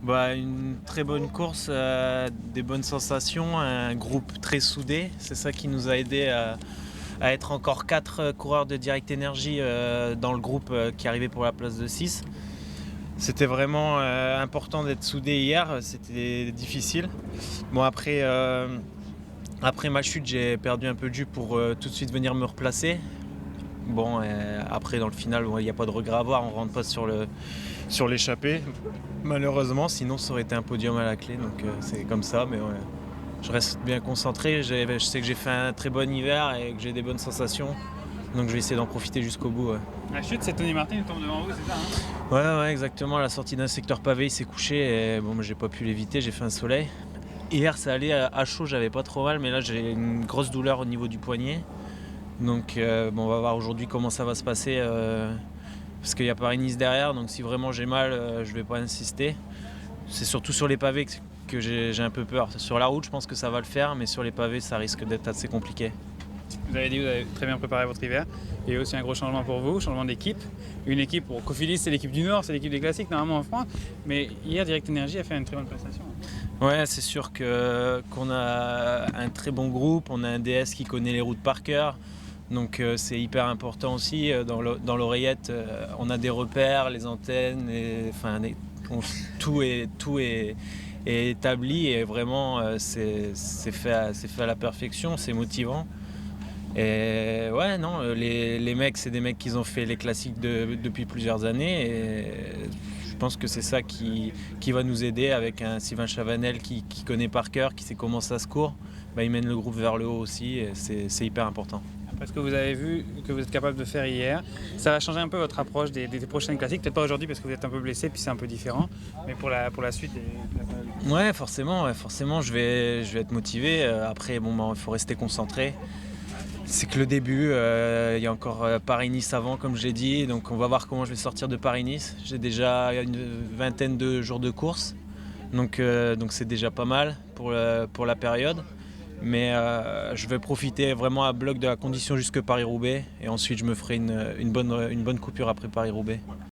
Une très bonne course, des bonnes sensations, un groupe très soudé. C'est ça qui nous a aidé à être encore 4 coureurs de Direct Energy dans le groupe qui arrivait pour la place de 6. C'était vraiment important d'être soudé hier, c'était difficile. Bon après ma chute, j'ai perdu un peu de jus pour tout de suite venir me replacer. Après dans le final, il n'y a pas de regret à avoir, on rentre pas sur l'échappée, malheureusement, sinon ça aurait été un podium à la clé, donc c'est comme ça, mais ouais, je reste bien concentré, je sais que j'ai fait un très bon hiver et que j'ai des bonnes sensations, donc je vais essayer d'en profiter jusqu'au bout. Ouais, La chute, c'est Tony Martin qui tombe devant vous, c'est ça, hein? ouais, exactement, à la sortie d'un secteur pavé, il s'est couché et bon, moi, j'ai pas pu l'éviter, j'ai fait un soleil. Hier ça allait à chaud, j'avais pas trop mal, mais là j'ai une grosse douleur au niveau du poignet. Donc on va voir aujourd'hui comment ça va se passer parce qu'il y a Paris-Nice derrière, donc si vraiment j'ai mal, je vais pas insister. C'est surtout sur les pavés que j'ai un peu peur. Sur la route, je pense que ça va le faire, mais sur les pavés, ça risque d'être assez compliqué. Vous avez dit que vous avez très bien préparé votre hiver. Il y a aussi un gros changement pour vous, changement d'équipe. Une équipe, pour Cofidis, c'est l'équipe du Nord, c'est l'équipe des classiques normalement en France. Mais hier, Direct Energy a fait une très bonne prestation. Ouais, c'est sûr qu'on a un très bon groupe, on a un DS qui connaît les routes par cœur. Donc c'est hyper important aussi. Dans l'oreillette, on a des repères, les antennes, tout est établi et vraiment c'est fait à la perfection, c'est motivant. Et ouais, non, les mecs, c'est des mecs qui ont fait les classiques depuis plusieurs années et je pense que c'est ça qui va nous aider avec un Sylvain Chavanel qui connaît par cœur, qui sait comment ça se court. Il mène le groupe vers le haut aussi et c'est hyper important. Parce que vous avez vu que vous êtes capable de faire hier, ça va changer un peu votre approche des prochaines classiques. Peut-être pas aujourd'hui parce que vous êtes un peu blessé, puis c'est un peu différent, mais pour la suite. Ouais, forcément, je vais être motivé. Après, il faut rester concentré. C'est que le début, il y a encore Paris-Nice avant, comme je l'ai dit, donc on va voir comment je vais sortir de Paris-Nice. J'ai déjà une vingtaine de jours de course, donc c'est déjà pas mal pour la période. Mais je vais profiter vraiment à bloc de la condition jusque Paris-Roubaix et ensuite je me ferai une bonne coupure après Paris-Roubaix.